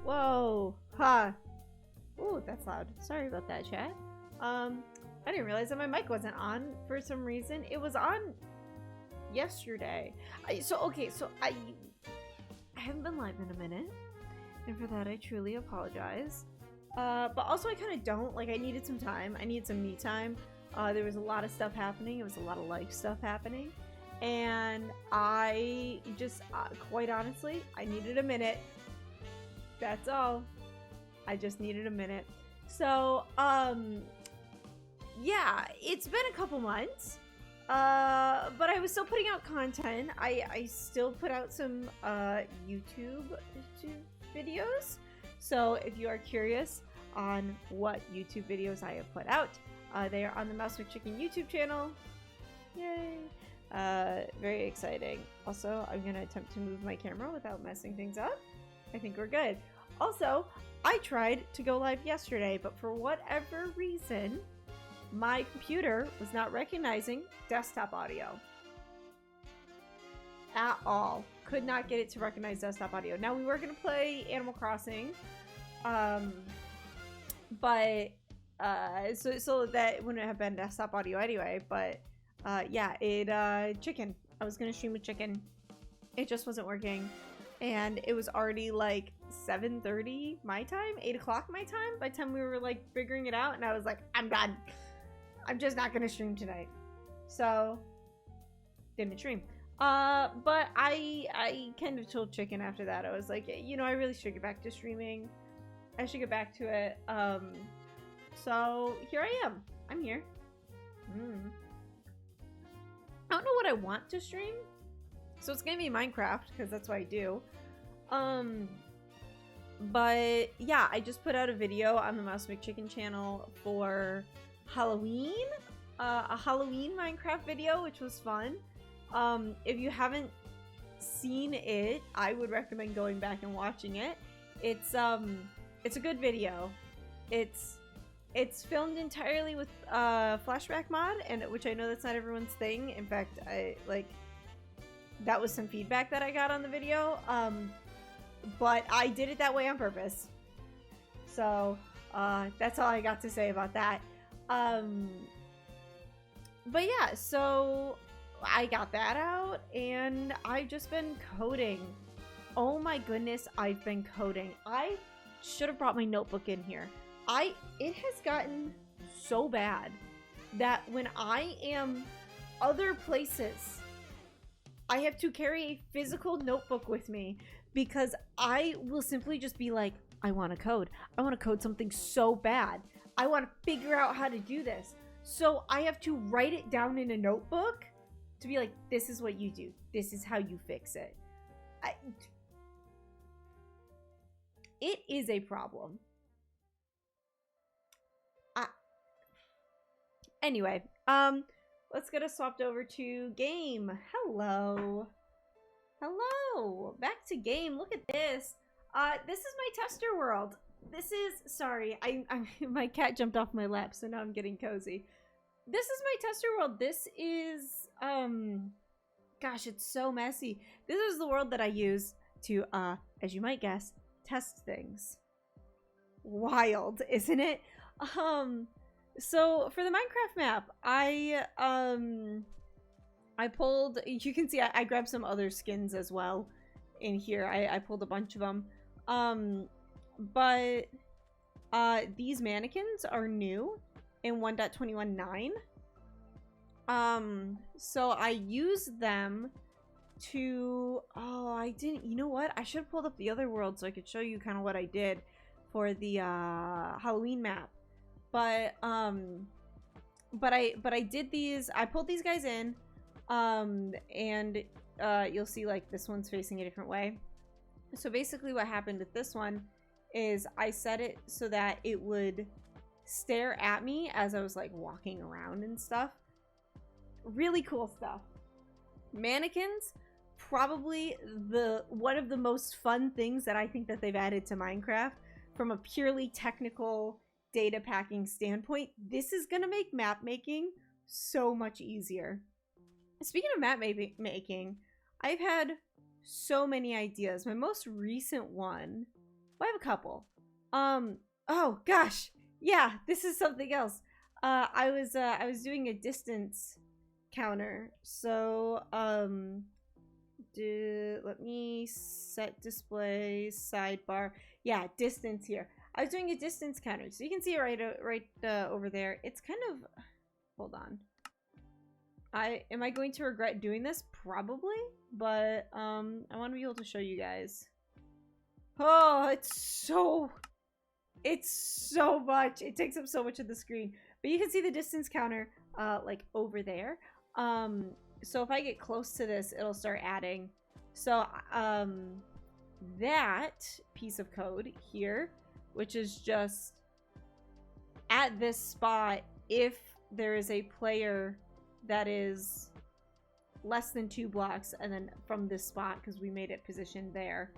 Whoa. Ha. Ooh, that's loud. Sorry about that, chat. I didn't realize that my mic wasn't on for some reason. It was on yesterday. I haven't been live in a minute. And for that, I truly apologize. But also I kind of don't. Like, I needed some time. I needed some me time. There was a lot of stuff happening. It was a lot of life stuff happening. And I just, quite honestly, I needed a minute. That's all. I just needed a minute. So, yeah, it's been a couple months. But I was still putting out content. I still put out some YouTube videos. So if you are curious on what YouTube videos I have put out, they are on the Mouse McChicken YouTube channel. Yay! Very exciting. Also, I'm gonna attempt to move my camera without messing things up. I think we're good. Also, I tried to go live yesterday, but for whatever reason, my computer was not recognizing desktop audio at all. Could not get it to recognize desktop audio. Now, we were going to play Animal Crossing, but so that wouldn't have been desktop audio anyway. But yeah, chicken. I was going to stream with chicken. It just wasn't working, and it was already like 7:30 my time, 8 o'clock my time by the time we were like figuring it out, and I was like, I'm done. I'm just not gonna stream tonight. So didn't stream. But I kind of told chicken after that. I was like, you know, I really should get back to streaming. I should get back to it. So here I am. I'm here. I don't know what I want to stream. So it's gonna be Minecraft, because that's what I do. But yeah, I just put out a video on the Mouse McChicken channel for Halloween, a Halloween Minecraft video, which was fun. If you haven't seen it, I would recommend going back and watching it. It's a good video. It's filmed entirely with Flashback Mod, and which I know that's not everyone's thing. In fact, that was some feedback that I got on the video. But I did it that way on purpose. So that's all I got to say about that. But yeah, so I got that out, and I've just been coding. Oh my goodness, I've been coding. I should have brought my notebook in here. It has gotten so bad that when I am other places, I have to carry a physical notebook with me, because I will simply just be like, I want to code. I want to code something so bad. I want to figure out how to do this. So I have to write it down in a notebook to be like, this is what you do. This is how you fix it. It is a problem. Anyway, let's get us swapped over to game. Hello. Hello. Back to game. Look at this. This is my tester world. This is, sorry, my cat jumped off my lap, so now I'm getting cozy. This is my tester world. This is, gosh, it's so messy. This is the world that I use to, as you might guess, test things. Wild, isn't it? So for the Minecraft map, I pulled, you can see I grabbed some other skins as well in here. I pulled a bunch of them. But these mannequins are new in 1.21.9. So I use them to, I didn't, you know what? I should have pulled up the other world so I could show you kind of what I did for the Halloween map. But I did these, I pulled these guys in, and you'll see like this one's facing a different way. So basically what happened with this one is I set it so that it would stare at me as I was like walking around and stuff. Really cool stuff. Mannequins, probably one of the most fun things that I think that they've added to Minecraft from a purely technical data packing standpoint. This is gonna make map making so much easier. Speaking of map making, I've had so many ideas. My most recent one Well, I have a couple. Oh gosh, yeah, this is something else. I was doing a distance counter, so let me set display sidebar. Yeah, distance here. I was doing a distance counter, so you can see it right over there. It's kind of, hold on. Am I going to regret doing this? Probably, but I want to be able to show you guys. Oh, it's so much. It takes up so much of the screen. But you can see the distance counter like over there. So if I get close to this, it'll start adding. So that piece of code here, which is just at this spot, if there is a player that is less than 2 blocks, and then from this spot, because we made it positioned there,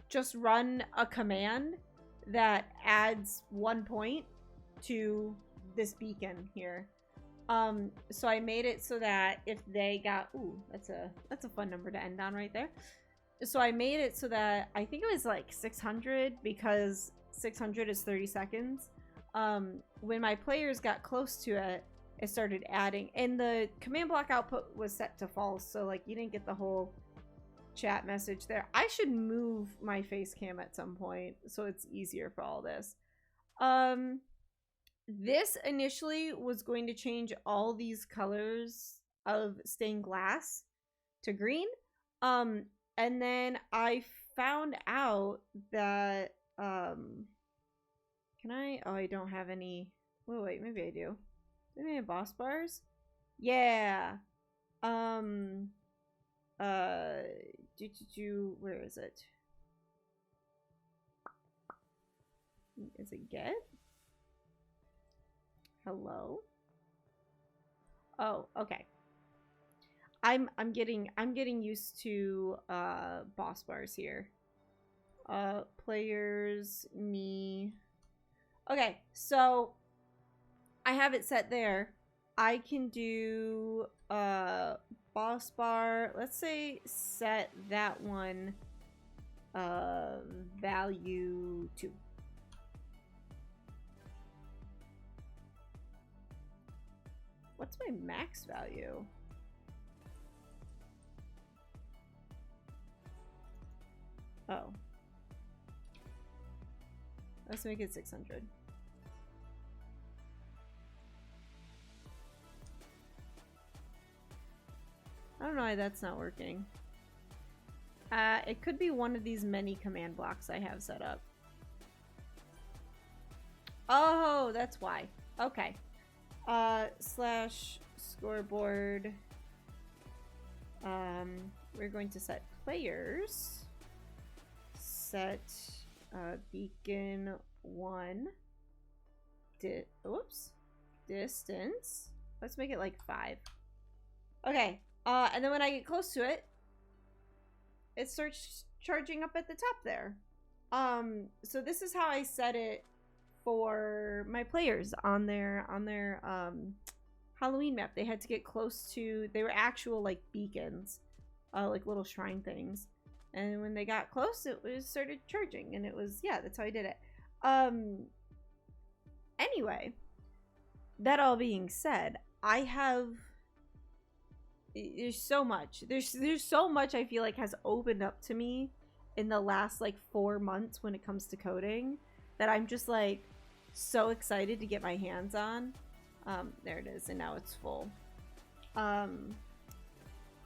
just run a command that adds 1 point to this beacon here. So I made it so that if they got, ooh, that's a fun number to end on right there. So I made it so that I think it was like 600, because 600 is 30 seconds. When my players got close to it, it started adding, and the command block output was set to false, so like you didn't get the whole chat message there. I should move my face cam at some point so it's easier for all this. This initially was going to change all these colors of stained glass to green. And then I found out that can I, oh, I don't have any, wait, maybe I do. Do I have boss bars? Yeah. Where is it? Is it get? Hello? Oh, okay. I'm getting used to boss bars here. Players, me. Okay, so I have it set there. I can do boss bar. Let's say set that one value 2. What's my max value? Oh. Let's make it 600. I don't know why that's not working. It could be one of these many command blocks I have set up. Oh, that's why. Okay. Slash scoreboard. We're going to set players. Set beacon 1. Distance. Let's make it like 5. Okay. And then when I get close to it, it starts charging up at the top there. So this is how I set it for my players on their Halloween map. They had to get close to, they were actual like beacons, like little shrine things. And when they got close, it started charging, and it was, yeah, that's how I did it. Anyway, that all being said, I have, there's so much. There's so much I feel like has opened up to me in the last like 4 months when it comes to coding, that I'm just like so excited to get my hands on. There it is, and now it's full.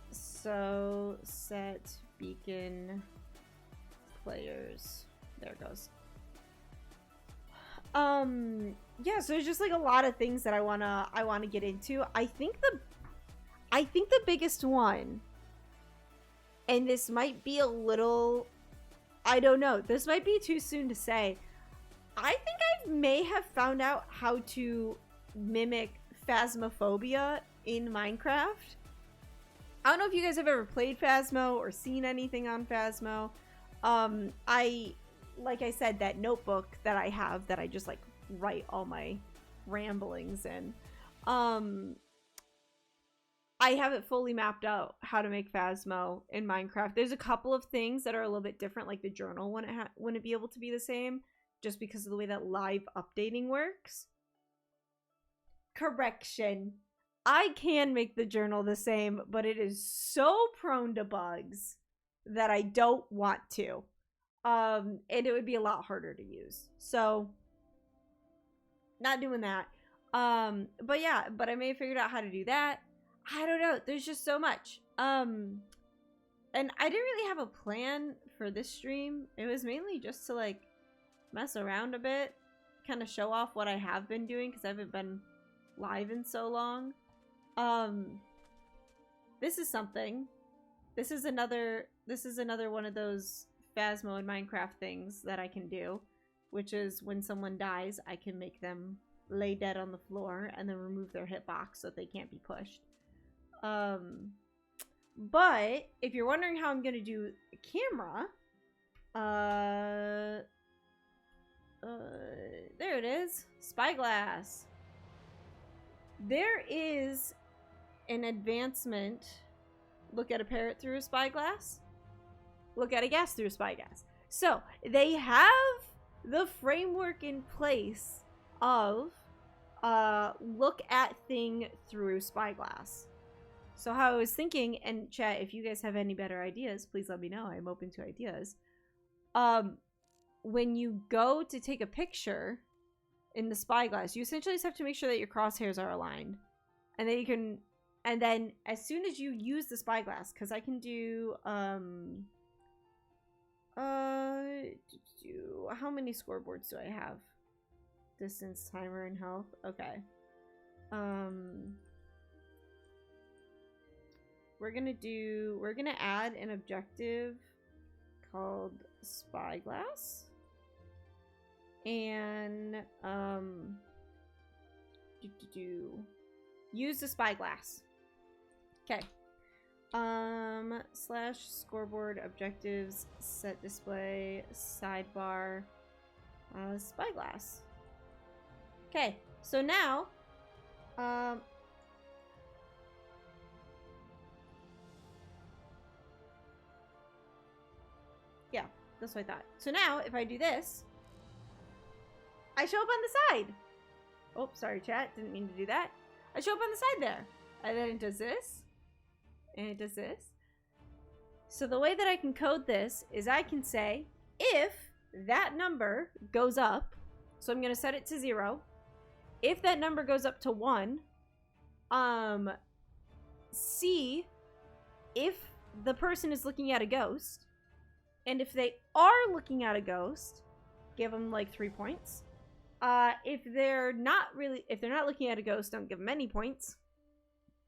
So set beacon players. There it goes. Yeah, so there's just like a lot of things that I wanna get into. I think the biggest one, and this might be a little, I don't know, this might be too soon to say. I think I may have found out how to mimic Phasmophobia in Minecraft. I don't know if you guys have ever played Phasmo or seen anything on Phasmo. Like I said, that notebook that I have that I just like write all my ramblings in. I haven't fully mapped out how to make Phasmo in Minecraft. There's a couple of things that are a little bit different, like the journal wouldn't be able to be the same just because of the way that live updating works. Correction. I can make the journal the same, but it is so prone to bugs that I don't want to. And it would be a lot harder to use. So, not doing that. But yeah, but I may have figured out how to do that. I don't know. There's just so much. And I didn't really have a plan for this stream. It was mainly just to like mess around a bit, kind of show off what I have been doing because I haven't been live in so long. This is something. This is another one of those Phasmo and Minecraft things that I can do, which is when someone dies, I can make them lay dead on the floor and then remove their hitbox so that they can't be pushed. But if you're wondering how I'm gonna do a camera, there it is, Spyglass. There is an advancement. Look at a parrot through a spyglass. Look at a gas through a spyglass. So they have the framework in place of look at thing through spyglass. So how I was thinking, and chat, if you guys have any better ideas, please let me know. I'm open to ideas. When you go to take a picture in the spyglass, you essentially just have to make sure that your crosshairs are aligned. And then you can, and then as soon as you use the spyglass, because I can do, how many scoreboards do I have? Distance, timer, and health. Okay. We're gonna add an objective called Spyglass. And, use the Spyglass. Okay. Slash scoreboard objectives, set display, sidebar, Spyglass. Okay, so now, yeah, that's what I thought. So now, if I do this, I show up on the side. Oh, sorry, chat. Didn't mean to do that. I show up on the side there. And then it does this. And it does this. So the way that I can code this is I can say, if that number goes up, so I'm going to set it to 0. If that number goes up to 1, see if the person is looking at a ghost. And if they are looking at a ghost, give them like 3 points. If they're not looking at a ghost, don't give them any points.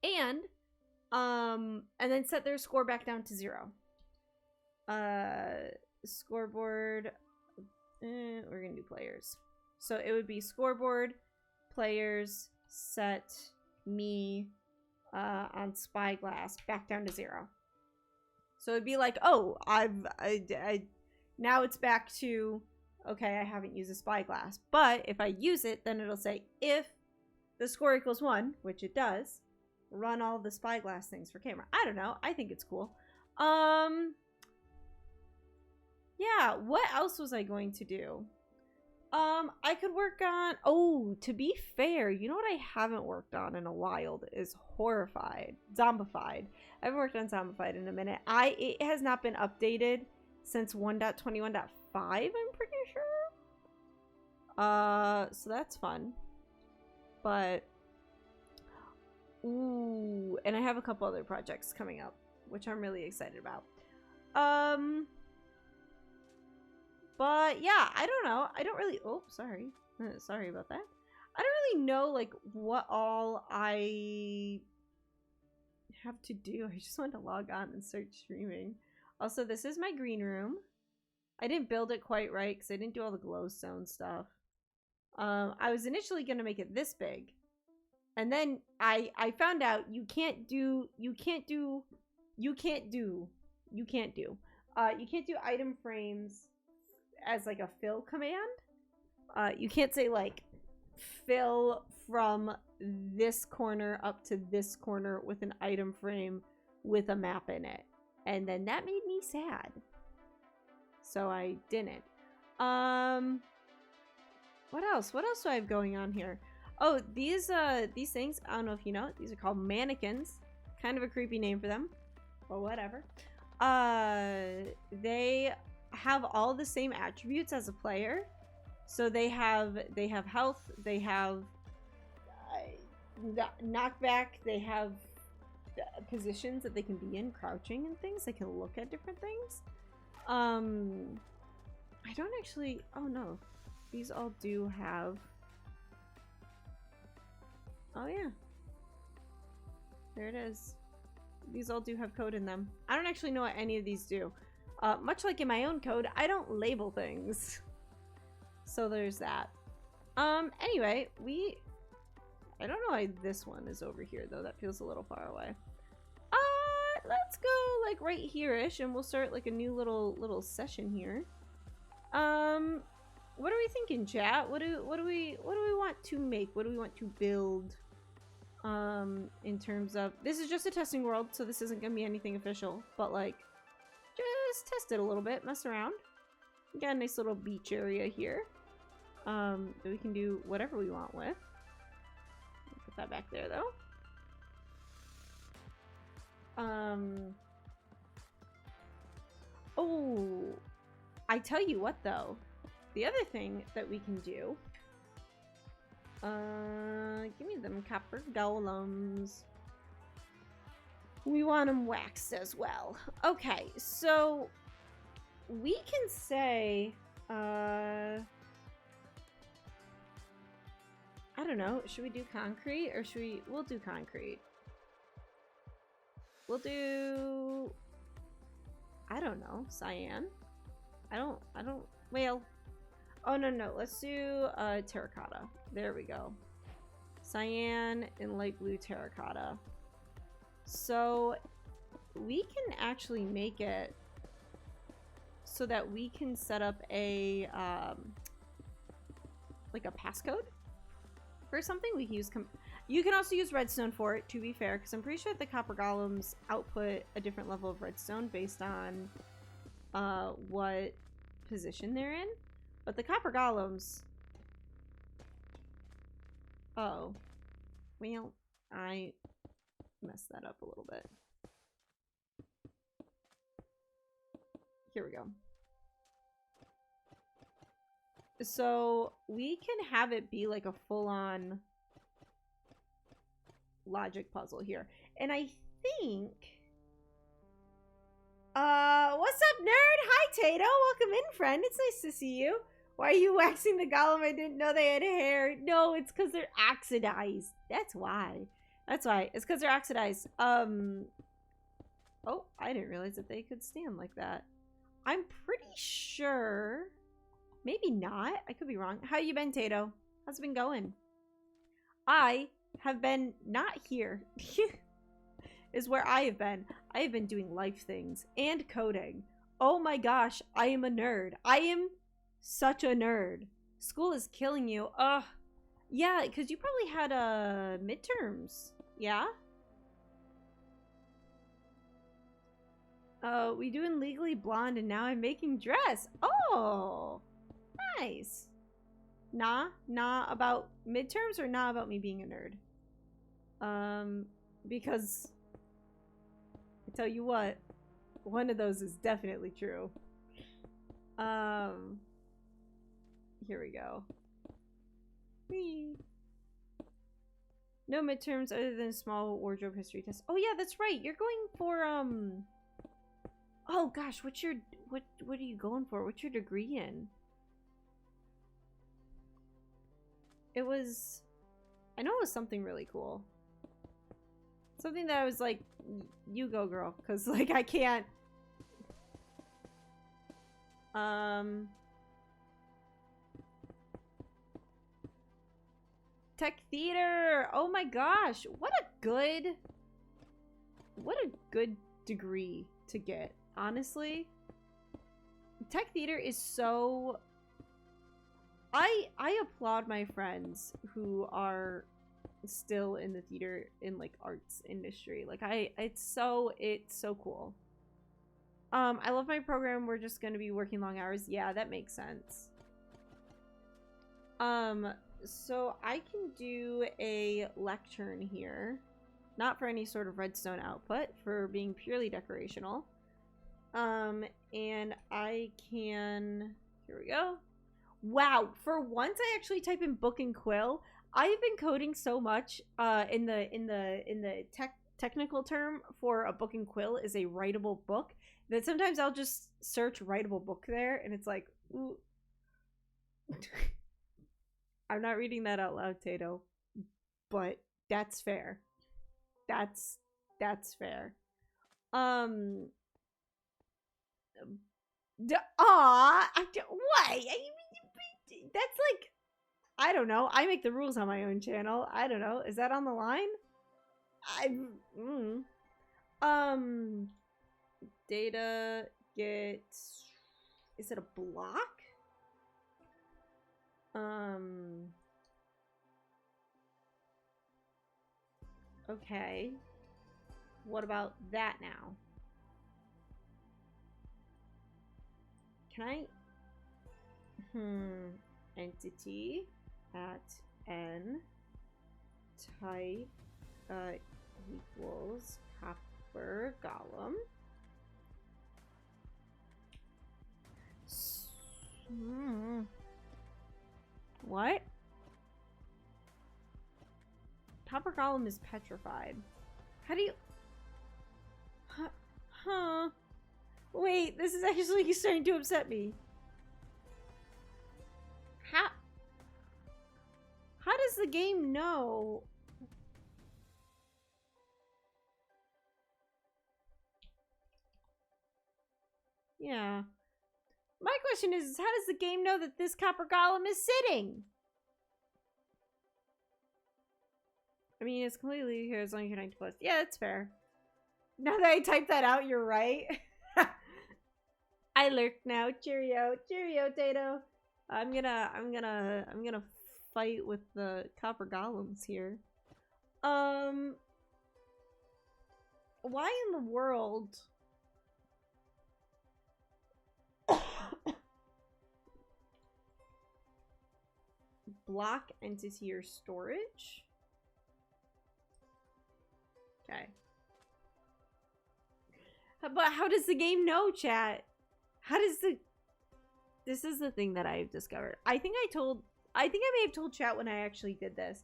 And then set their score back down to 0. Scoreboard, we're gonna do players. So it would be scoreboard, players, set me, on Spyglass, back down to 0. So it'd be like, oh, now it's back to, okay, I haven't used a Spyglass. But if I use it, then it'll say, if the score equals 1, which it does, run all the Spyglass things for camera. I don't know. I think it's cool. Yeah, what else was I going to do? I could work on, oh, to be fair, you know what I haven't worked on in a while is Zombified. I haven't worked on Zombified in a minute. It has not been updated since 1.21.5, I'm pretty sure. So that's fun. But, ooh, and I have a couple other projects coming up, which I'm really excited about. But yeah, I don't know. I don't really, oh, sorry. Sorry about that. I don't really know, like, what all I have to do. I just want to log on and start streaming. Also, this is my green room. I didn't build it quite right because I didn't do all the glowstone stuff. I was initially going to make it this big. And then I found out you can't do item frames as like a fill command. You can't say like fill from this corner up to this corner with an item frame with a map in it. And then that made me sad. So I didn't. What else? What else do I have going on here? Oh, these things, I don't know if you know, these are called mannequins. Kind of a creepy name for them. Or whatever. They have all the same attributes as a player. So they have health, they have knockback, they have positions that they can be in, crouching and things. They can look at different things. I don't actually, oh no, these all do have, oh yeah, there it is. These all do have code in them. I don't actually know what any of these do. Much like in my own code, I don't label things. So there's that. Anyway, I don't know why this one is over here though. That feels a little far away. Let's go like right here-ish and we'll start like a new little session here. What are we thinking, chat? What do we want to make? What do we want to build? In terms of, this is just a testing world, so this isn't gonna be anything official, but like just test it a little bit, mess around. We got a nice little beach area here that we can do whatever we want with. Put that back there though. Oh, I tell you what though, the other thing that we can do, give me them copper golems. We want them waxed as well. Okay, so we can say, I don't know, should we do concrete or we'll do concrete. We'll do, I don't know, cyan. I don't, well, oh no, let's do terracotta. There we go. Cyan and light blue terracotta. So we can actually make it so that we can set up a like a passcode for something. We can use you can also use redstone for it, to be fair, because I'm pretty sure the copper golems output a different level of redstone based on what position they're in. But the copper golems, oh, well, I messed that up a little bit. Here we go. So we can have it be like a full-on logic puzzle here. And I think, what's up, nerd? Hi, Tato. Welcome in, friend. It's nice to see you. Why are you waxing the golem? I didn't know they had hair. No, it's because they're oxidized. That's why. That's why. It's because they're oxidized. Oh, I didn't realize that they could stand like that. I'm pretty sure. Maybe not. I could be wrong. How you been, Tato? How's it been going? I have been not here. Is where I have been. I have been doing life things and coding. Oh my gosh, I am a nerd. I am such a nerd. School is killing you. Ugh. Yeah, because you probably had midterms. Yeah? We doing Legally Blonde and now I'm making dress. Oh, nice. Nah about midterms or nah about me being a nerd? Because I tell you what, one of those is definitely true. Here we go. Whee. No midterms other than a small wardrobe history test. Oh yeah, that's right. You're going for oh gosh, what are you going for? What's your degree in? It was, I know it was something really cool. Something that I was like, you go girl, because like I can't. Tech theater. Oh my gosh, what a good degree to get, honestly. Tech theater is so I applaud my friends who are still in the theater in like arts industry. Like it's so cool. I love my program. We're just gonna be working long hours. Yeah, that makes sense. So I can do a lectern here. Not for any sort of redstone output, for being purely decorational. And I can, here we go. Wow, for once I actually type in book and quill. I've been coding so much, in the technical term for a book and quill is a writable book, that sometimes I'll just search writable book there, and it's like, ooh. I'm not reading that out loud, Tato, but that's fair. That's fair. What? That's like, I don't know. I make the rules on my own channel. I don't know. Is that on the line? Data get, is it a block? Okay. What about that now? Can I? Entity at n type equals copper golem. What? Copper golem is petrified. How do you? Huh? Wait, this is actually starting to upset me. How does the game know? Yeah. My question is, how does the game know that this copper golem is sitting? I mean, it's completely here as long as you're 90 plus. Yeah, that's fair. Now that I typed that out, you're right. I lurk now. Cheerio. Cheerio, Tato. I'm gonna fight with the copper golems here. Why in the world? Block entity or storage? Okay. But how does the game know, chat? How does the... This is the thing that I've discovered. I think I may have told chat when I actually did this.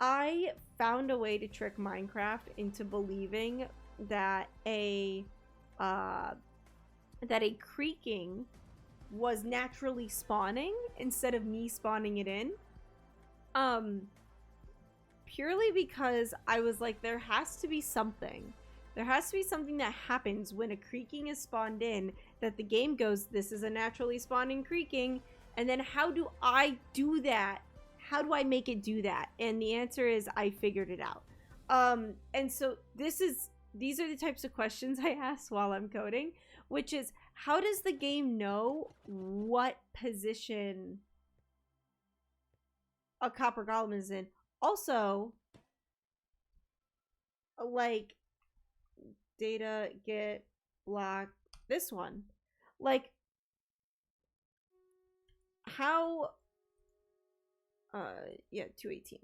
I found a way to trick Minecraft into believing that a creaking was naturally spawning instead of me spawning it in. Purely because I was like, there has to be something. There has to be something that happens when a creaking is spawned in that the game goes, this is a naturally spawning creaking, and then how do I do that? How do I make it do that? And the answer is I figured it out. And so these are the types of questions I ask while I'm coding, which is, how does the game know what position a copper golem is in? Also, like, data get block this one. Like, how, yeah, 218.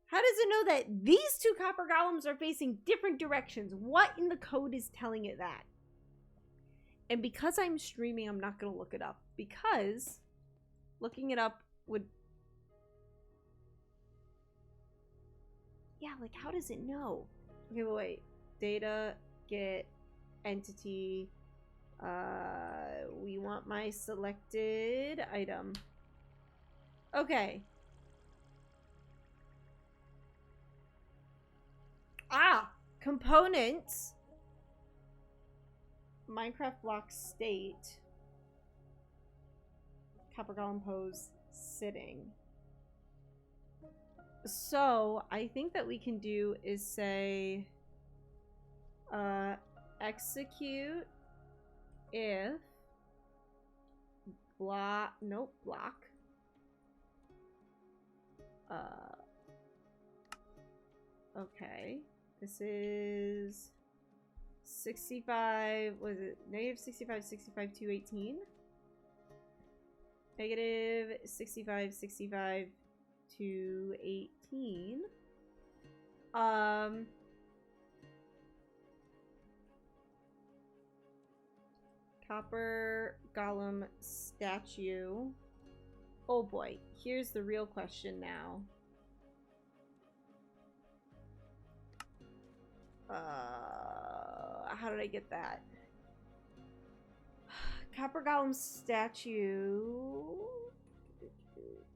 How does it know that these two copper golems are facing different directions? What in the code is telling it that? And because I'm streaming, I'm not going to look it up, because looking it up would... Yeah, like, how does it know? Okay, wait. Data, get, entity. We want my selected item. Okay. Ah! Components. Minecraft block state. Copper golem pose sitting. So I think that we can do is say execute if block. Nope, block. Okay. This is 65, was it negative 65, 65, 218? Negative 65, 65, 218. Copper Golem statue. Oh boy, here's the real question now. How did I get that? Copper Golem statue.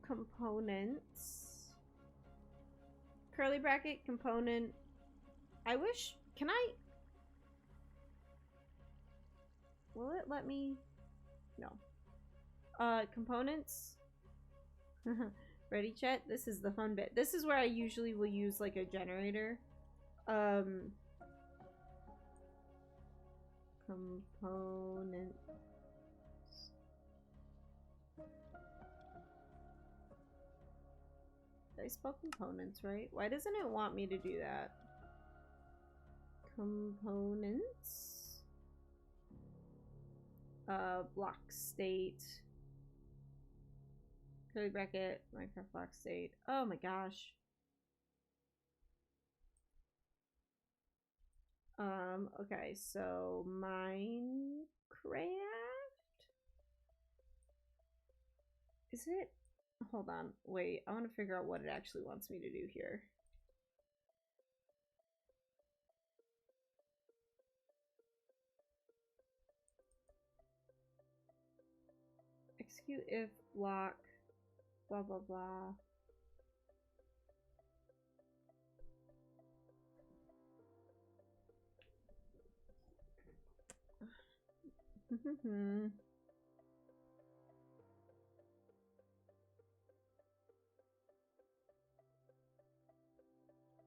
Components. Curly bracket component. I wish, can I? Will it let me? No. Components. Ready, chat? This is the fun bit. This is where I usually will use like a generator. Component. Did I spell components right? Why doesn't it want me to do that? Components. Block state. Curly bracket, Minecraft block state. Oh my gosh. Okay, so Minecraft? Is it? Hold on, wait, I want to figure out what it actually wants me to do here. Execute if block, blah blah blah.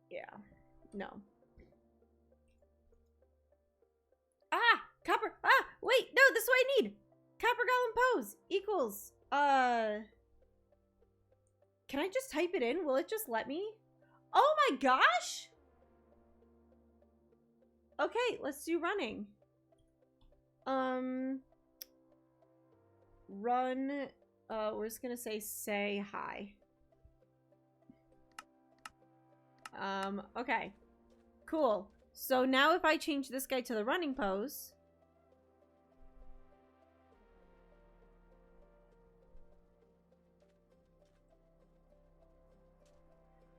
Yeah, no. Ah, copper. Ah, wait, no, this is what I need. Copper Golem pose equals. Can I just type it in? Will it just let me? Oh my gosh. Okay, let's do running. Run. We're just gonna say hi. Okay. Cool. So now if I change this guy to the running pose.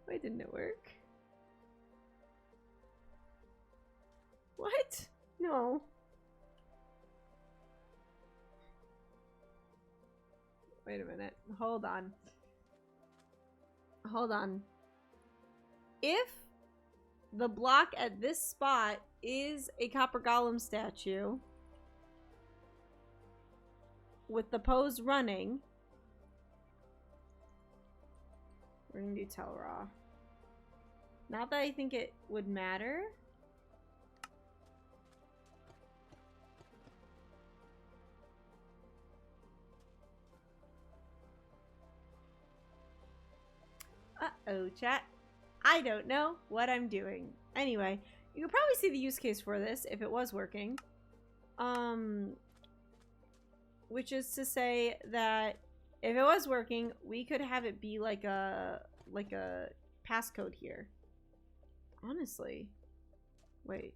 Why didn't it work? What? No. Wait a minute. Hold on. Hold on. If the block at this spot is a Copper Golem statue with the pose running, we're gonna do tell raw. Not that I think it would matter. Uh-oh, chat. I don't know what I'm doing. Anyway, you could probably see the use case for this if it was working. Which is to say that if it was working, we could have it be like a passcode here. Honestly. Wait.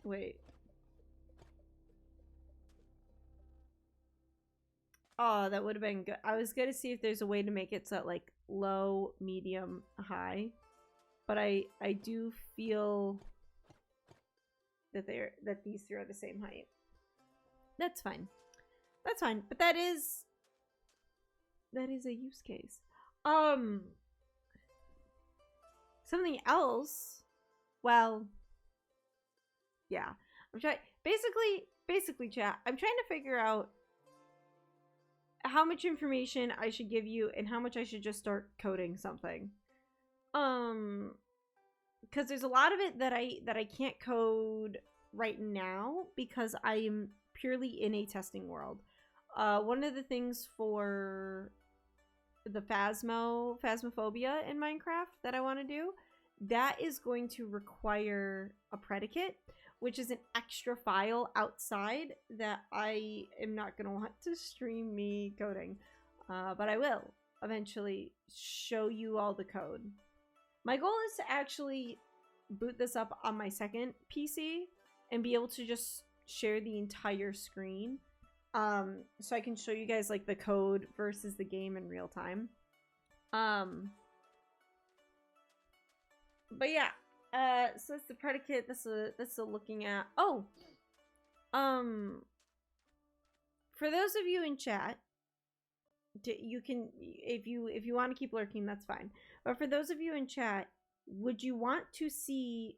Wait. Oh, that would have been good. I was gonna see if there's a way to make it so like low, medium, high. But I do feel that these three are the same height. That's fine. That's fine. But that is a use case. Something else. Well, yeah. I'm trying basically chat. I'm trying to figure out how much information I should give you and how much I should just start coding something. because there's a lot of it that I can't code right now because I am purely in a testing world. One of the things for the phasmophobia in Minecraft that I want to do, that is going to require a predicate, which is an extra file outside that I am not going to want to stream me coding. But I will eventually show you all the code. My goal is to actually boot this up on my second PC and be able to just share the entire screen. So I can show you guys like the code versus the game in real time. But yeah, so that's the predicate. That's a looking at. Oh, for those of you in chat, you can, if you want to keep lurking, that's fine. But for those of you in chat, would you want to see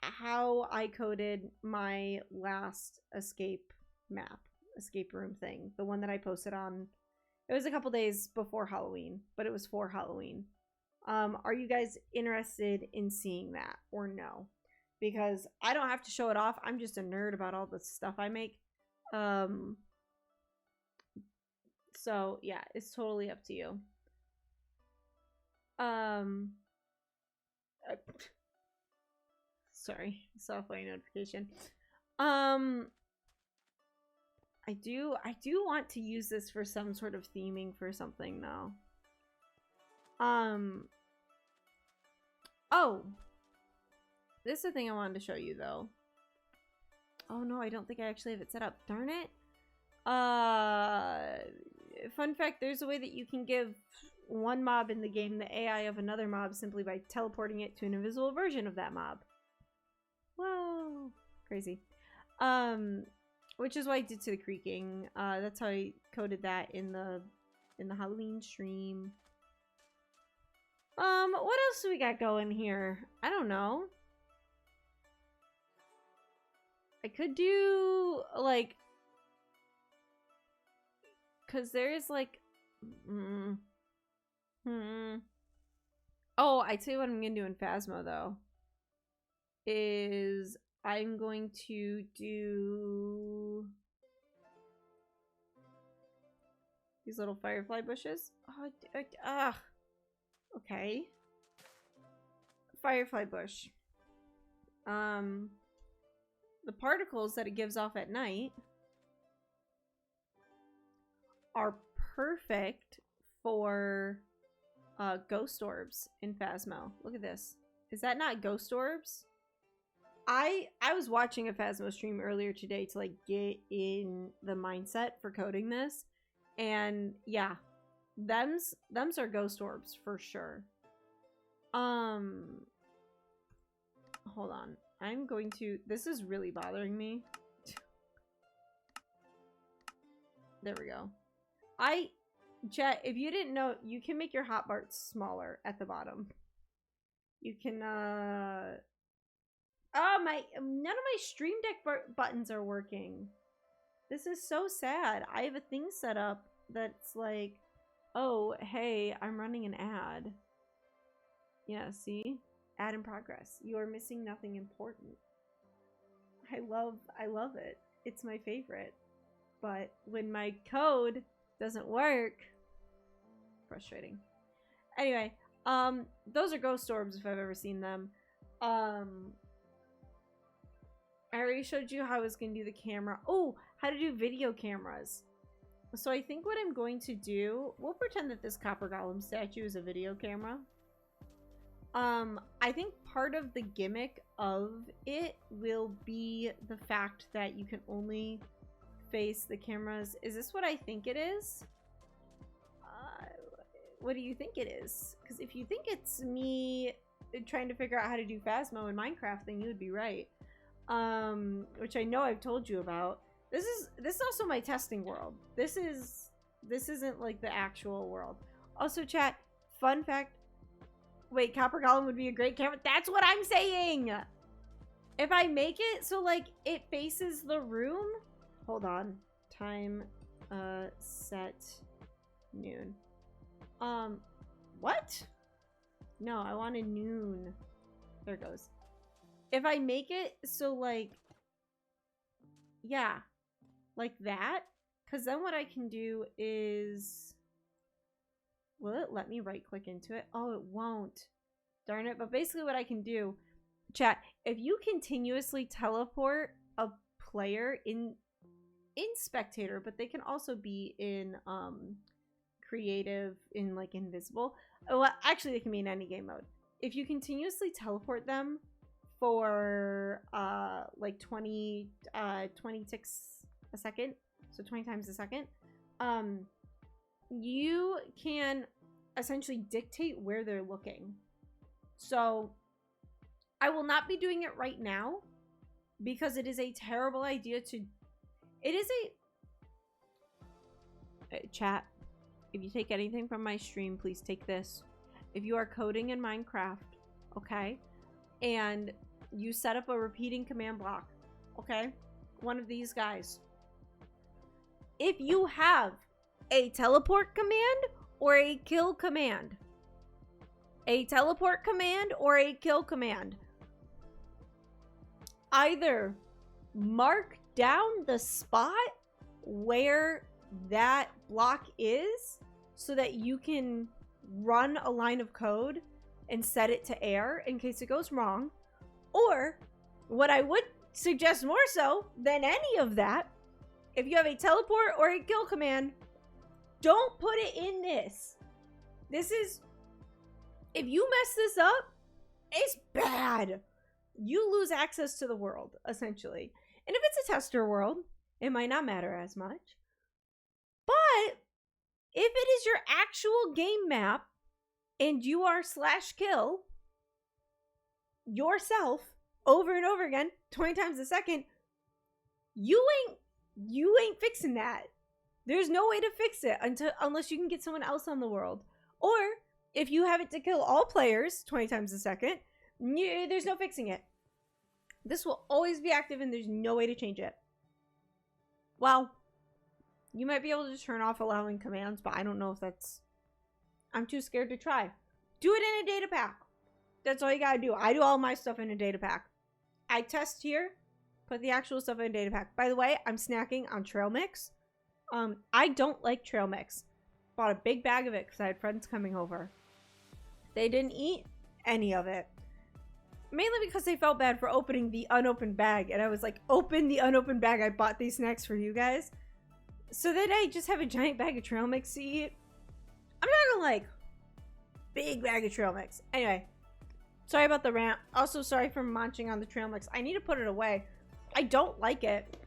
how I coded my last escape room thing, the one that I posted on? It was a couple days before Halloween, but it was for Halloween. Are you guys interested in seeing that or no? Because I don't have to show it off. I'm just a nerd about all the stuff I make. So yeah, it's totally up to you. Sorry, saw a funny notification. I do want to use this for some sort of theming for something though. Oh, this is the thing I wanted to show you though. Oh no, I don't think I actually have it set up. Darn it. Fun fact, there's a way that you can give one mob in the game the AI of another mob simply by teleporting it to an invisible version of that mob. Whoa, crazy. Which is what I did to the creaking. That's how I coded that in the Halloween stream. What else do we got going here? I don't know. I could do like, cause there is like, Oh, I tell you what I'm gonna do in Phasmo though. Is I'm going to do these little firefly bushes. Oh, okay. Firefly bush. The particles that it gives off at night are perfect for ghost orbs in Phasmo. Look at this. Is that not ghost orbs? I was watching a Phasmo stream earlier today to like get in the mindset for coding this, and yeah, them's are ghost orbs for sure. Hold on. I'm going to, this is really bothering me. There we go. Chat, if you didn't know, you can make your hotbars smaller at the bottom. You can, oh, none of my Stream Deck buttons are working. This is so sad. I have a thing set up that's like, oh, hey, I'm running an ad. Yeah, see? Ad in progress. You are missing nothing important. I love it. It's my favorite. But when my code doesn't work, frustrating. Anyway, those are ghost orbs if I've ever seen them. I already showed you how I was going to do the camera. Oh, how to do video cameras. So I think what I'm going to do, we'll pretend that this Copper Golem statue is a video camera. I think part of the gimmick of it will be the fact that you can only face the cameras. Is this what I think it is? What do you think it is? Because if you think it's me trying to figure out how to do Phasmo in Minecraft, then you would be right. Which I know I've told you about. This is also my testing world. This isn't like the actual world. Also, chat, fun fact. Wait, Copper Golem would be a great camera. That's what I'm saying. If I make it so like it faces the room. Hold on. Time set noon. What? No, I wanted noon. There it goes. If I make it so like, yeah, like that, because then what I can do is, will it let me right click into it? Oh, it won't. Darn it. But basically what I can do, chat, if you continuously teleport a player in spectator, but they can also be in creative, in like invisible. Well, actually they can be in any game mode. If you continuously teleport them for like 20 ticks a second, so 20 times a second, you can essentially dictate where they're looking. So I will not be doing it right now because it is a terrible idea to, it is a chat, if you take anything from my stream, please take this. If you are coding in Minecraft, okay, and you set up a repeating command block, okay, one of these guys, if you have a teleport command or a kill command, either mark down the spot where that block is so that you can run a line of code and set it to air in case it goes wrong. Or what I would suggest more so than any of that, if you have a teleport or a kill command, don't put it in this. This is, if you mess this up, it's bad. You lose access to the world, essentially. And if it's a tester world, it might not matter as much. But if it is your actual game map and you are /kill yourself over and over again 20 times a second, you ain't fixing that. There's no way to fix it unless you can get someone else on the world. Or if you have it to kill all players 20 times a second, there's no fixing it. This will always be active and there's no way to change it. Well, you might be able to turn off allowing commands, but I don't know if that's... I'm too scared to try. Do it in a data pack. That's all you gotta do. I do all my stuff in a data pack. I test here, put the actual stuff in a data pack. By the way, I'm snacking on trail mix. I don't like trail mix. Bought a big bag of it because I had friends coming over. They didn't eat any of it. Mainly because they felt bad for opening the unopened bag. And I was like, open the unopened bag. I bought these snacks for you guys. So then I just have a giant bag of trail mix to eat. I'm not gonna like, big bag of trail mix. Anyway, sorry about the rant. Also, sorry for munching on the trail mix. I need to put it away. I don't like it.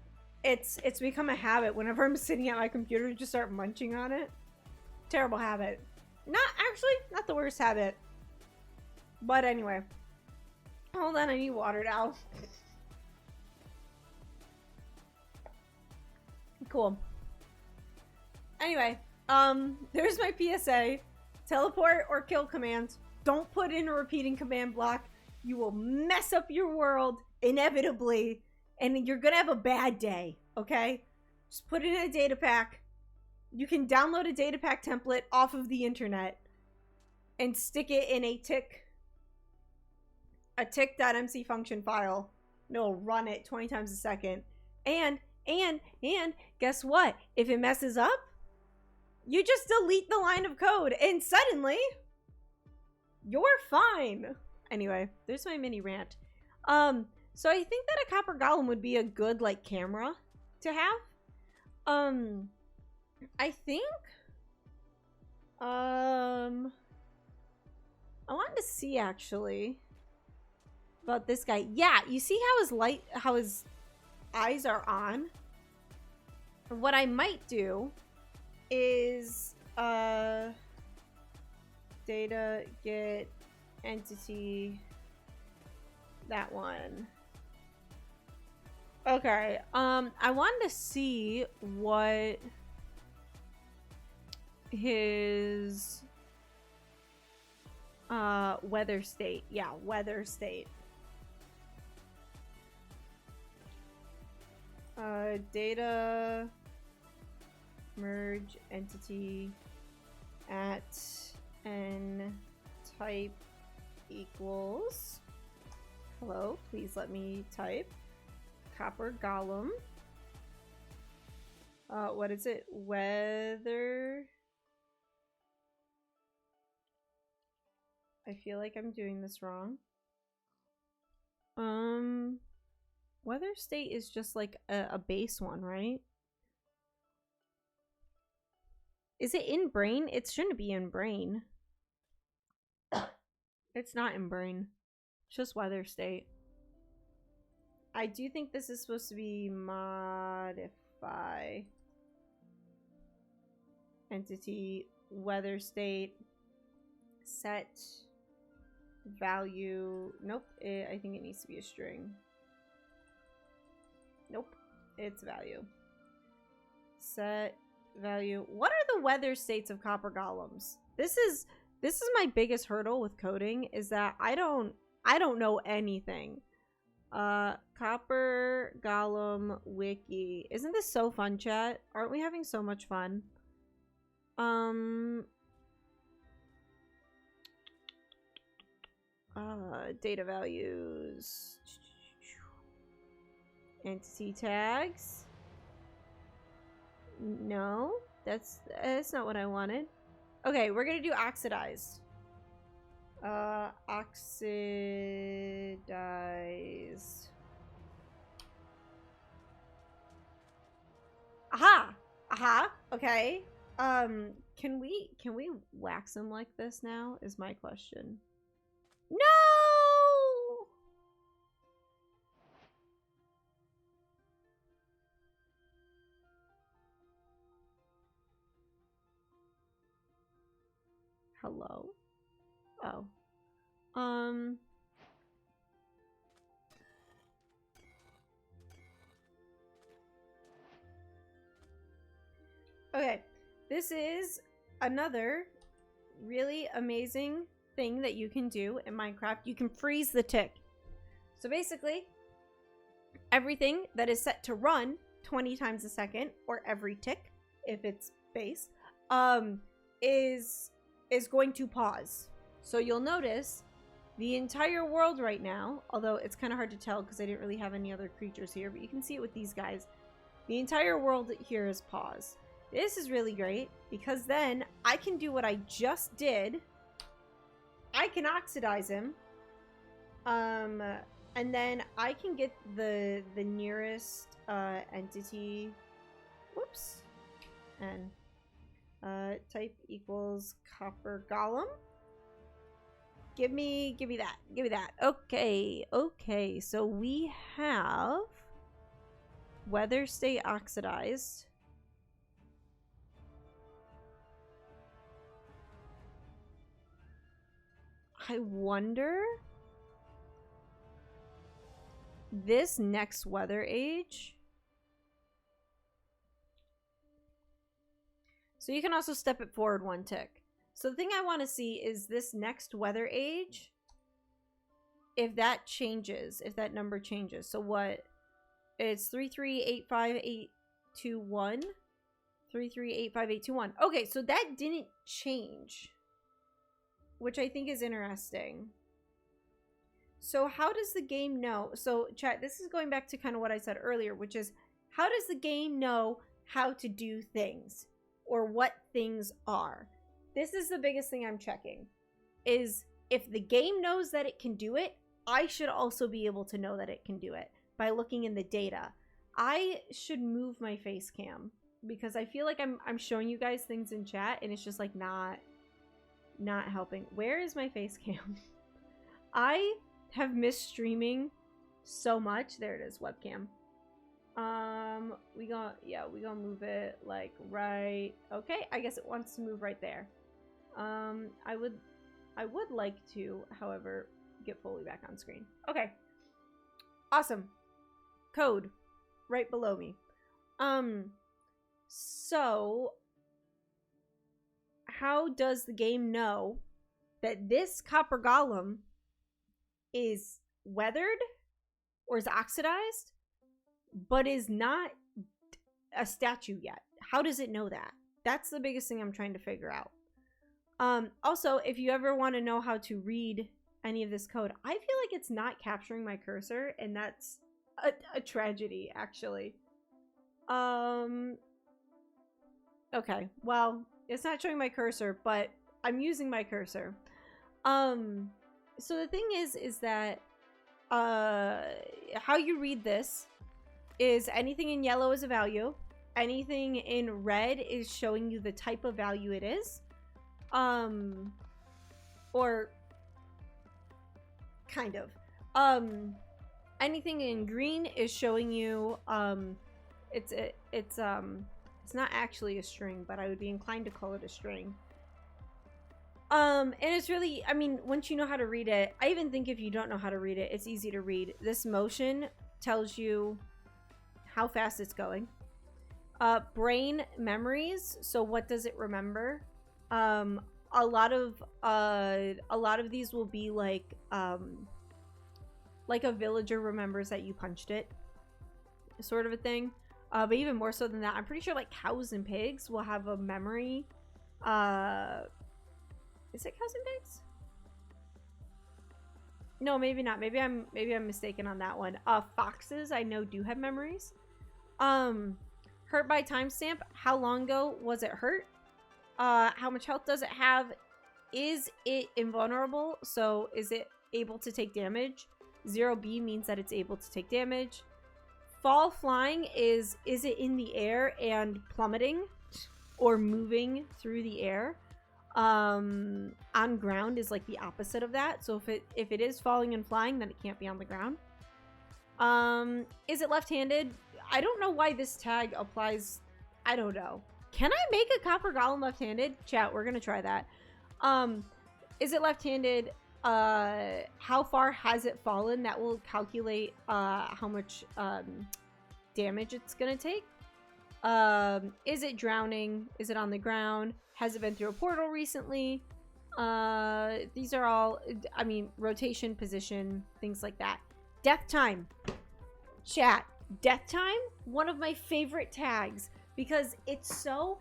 It's become a habit. Whenever I'm sitting at my computer, to just start munching on it. Terrible habit. Not the worst habit. But anyway. Hold on, I need water now. Cool. Anyway, there's my PSA. Teleport or kill commands. Don't put in a repeating command block. You will mess up your world, inevitably, and you're gonna have a bad day, okay? Just put it in a data pack. You can download a data pack template off of the internet and stick it in a tick.mc function file. And it'll run it 20 times a second. And guess what? If it messes up, you just delete the line of code and suddenly you're fine. Anyway, there's my mini rant. So I think that a copper golem would be a good like camera to have. I think I wanted to see actually about this guy. Yeah, you see how his eyes are on? What I might do is data get entity, that one. Okay, I wanted to see what his weather state. Yeah, weather state. Data merge entity at n type equals Hello, please let me type. Copper Golem. What is it? Weather. I feel like I'm doing this wrong. Weather state is just like a base one, right? Is it in brain? It shouldn't be in brain. It's not in brain. It's just weather state. I do think this is supposed to be modify entity weather state set value. Nope, I think it needs to be a string. Nope, it's value. Set value. What are the weather states of copper golems? This is my biggest hurdle with coding, is that I don't know anything. Copper golem wiki. Isn't this so fun, chat? Aren't we having so much fun? Data values. Entity tags. No, that's not what I wanted. Okay, we're gonna do oxidized. Oxidized. Aha! Aha! Okay. Can we wax him like this now? Is my question. No! Hello? Oh. Okay. This is another really amazing thing that you can do in Minecraft. You can freeze the tick. So basically, everything that is set to run 20 times a second, or every tick, if it's base, is going to pause. So you'll notice the entire world right now, although it's kind of hard to tell because I didn't really have any other creatures here, but you can see it with these guys. The entire world here is paused. This is really great because then I can do what I just did. I can oxidize him. And then I can get the nearest entity. Whoops. And type equals copper golem. Give me that. Give me that. Okay. Okay. So we have weather state oxidized. I wonder this next weather age. So you can also step it forward one tick. So the thing I want to see is this next weather age, if that changes, if that number changes. So what? It's 3385821. 3385821. Okay, so that didn't change, which I think is interesting. So how does the game know? So chat, this is going back to kind of what I said earlier, which is how does the game know how to do things or what things are? This is the biggest thing I'm checking, is if the game knows that it can do it, I should also be able to know that it can do it by looking in the data. I should move my face cam because I feel like I'm showing you guys things in chat and it's just like not helping. Where is my face cam? I have missed streaming so much. There it is, webcam. We gonna move it like right. Okay, I guess it wants to move right there. I would like to, however, get fully back on screen. Okay. Awesome. Code right below me. So how does the game know that this copper golem is weathered or is oxidized but is not a statue yet? How does it know that? That's the biggest thing I'm trying to figure out. Also, if you ever want to know how to read any of this code. I feel like it's not capturing my cursor, and that's a tragedy, actually. Okay, well, it's not showing my cursor, but I'm using my cursor. So the thing is that how you read this is anything in yellow is a value, anything in red is showing you the type of value it is, or kind of. Anything in green is showing you it's not actually a string, but I would be inclined to call it a string. And it's really, I mean, once you know how to read it, I even think if you don't know how to read it, it's easy to read. This motion tells you how fast it's going. Brain memories, so what does it remember? A lot of these will be like a villager remembers that you punched it, sort of a thing. But even more so than that, I'm pretty sure like cows and pigs will have a memory. Is it cows and pigs? No, maybe not. Maybe I'm mistaken on that one. Foxes I know do have memories. Hurt by timestamp. How long ago was it hurt? How much health does it have? Is it invulnerable? So is it able to take damage? 0B means that it's able to take damage. Fall flying is it in the air and plummeting or moving through the air? On ground is like the opposite of that. So if it is falling and flying, then it can't be on the ground. Is it left-handed? I don't know why this tag applies. I don't know. Can I make a copper golem left-handed? Chat, we're gonna try that. Is it left-handed? How far has it fallen? That will calculate how much damage it's gonna take. Is it drowning? Is it on the ground? Has it been through a portal recently? These are all, I mean, rotation, position, things like that. Death time. Chat. Death time? One of my favorite tags because it's so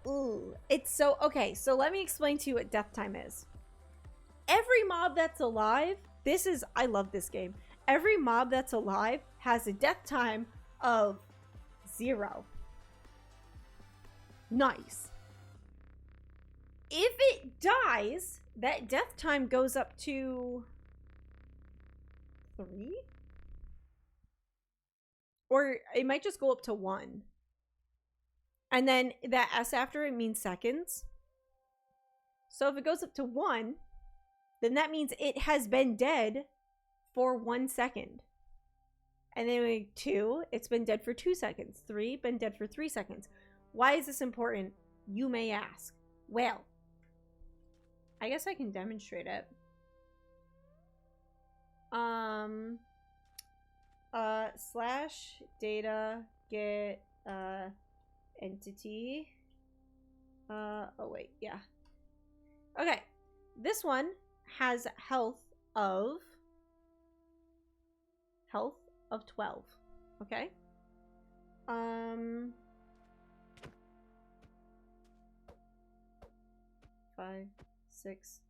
okay, so let me explain to you what death time is. Every mob that's alive, I love this game. Every mob that's alive has a death time of 0. Nice. If it dies, that death time goes up to 3? Or it might just go up to 1. And then that S after it means seconds. So if it goes up to 1, then that means it has been dead for 1 second. And then 2, it's been dead for 2 seconds. 3, been dead for 3 seconds. Why is this important? You may ask. Well, I guess I can demonstrate it. Slash data get entity. Oh wait, yeah. Okay, this one has health of 12. Okay. 5, 6,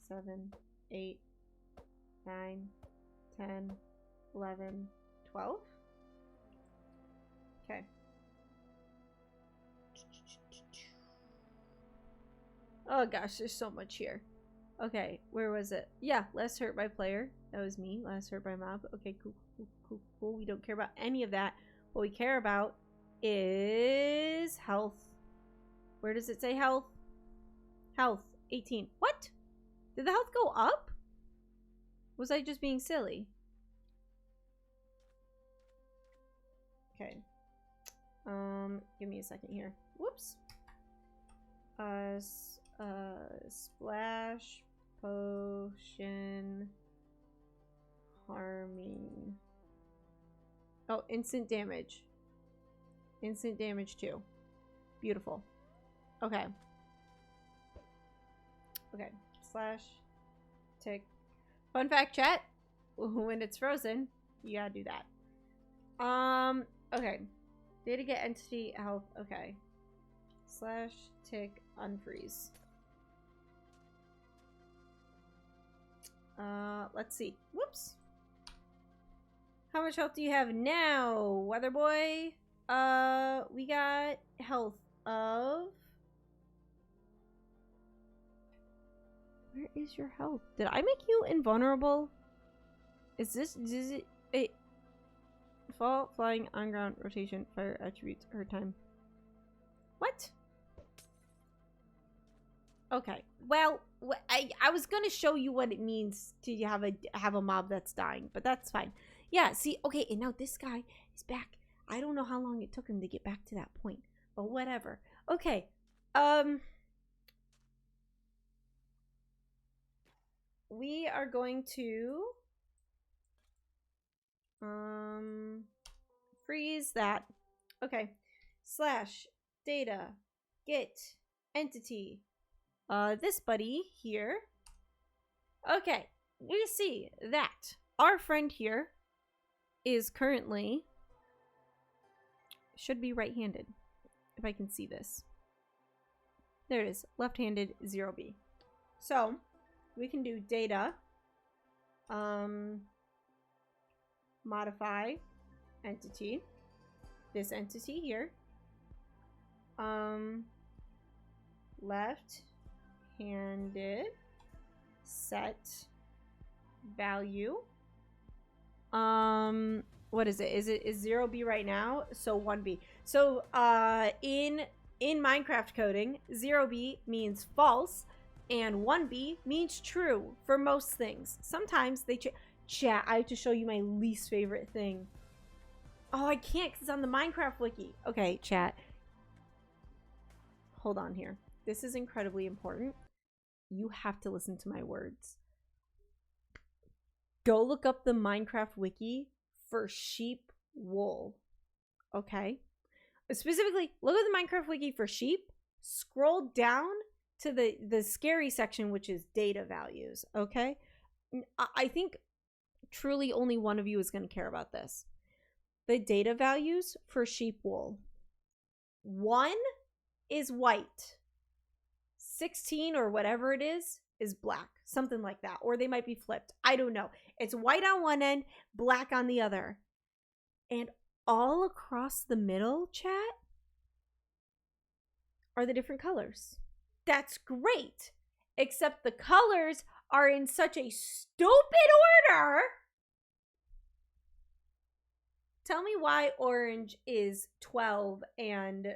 7, 8, 9, 10, 11, 12. Okay. Oh gosh, there's so much here. Okay, where was it? Yeah, last hurt by player. That was me. Last hurt by mob. Okay, cool. We don't care about any of that. What we care about is health. Where does it say health? Health, 18. What? Did the health go up? Was I just being silly? Okay. Give me a second here. Whoops. Splash potion harming. Oh, instant damage. Instant damage too. Beautiful. Okay. Okay. Slash tick. Fun fact, chat. When it's frozen, you gotta do that. Okay. Data get entity health. Okay. Slash tick unfreeze. Let's see. Whoops. How much health do you have now, Weather Boy? We got health of... Where is your health? Did I make you invulnerable? Is it fall, flying, on ground, rotation, fire attributes, hurt time? What? Okay. Well, I was gonna show you what it means to have a mob that's dying, but that's fine. Yeah. See. Okay. And now this guy is back. I don't know how long it took him to get back to that point, but whatever. Okay. We are going to freeze that. Okay. Slash data get entity this buddy here. Okay, we see that our friend here is currently should be right-handed, if I can see this. There it is, left-handed 0B. So we can do data modify entity, this entity here, left-handed set value. What is it? Is 0B right now? So 1B. So in Minecraft coding, 0B means false and 1B means true for most things. Sometimes they chat, I have to show you my least favorite thing. Oh, I can't because it's on the Minecraft wiki. Okay, chat. Hold on here. This is incredibly important. You have to listen to my words. Go look up the Minecraft wiki for sheep wool. Okay? Specifically, look at the Minecraft wiki for sheep. Scroll down to the scary section, which is data values. Okay? I think truly only one of you is going to care about this. The data values for sheep wool. 1 is white. 16 or whatever it is black. Something like that. Or they might be flipped. I don't know. It's white on one end, black on the other. And all across the middle, chat, are the different colors. That's great. Except the colors are in such a stupid order. Tell me why orange is 12 and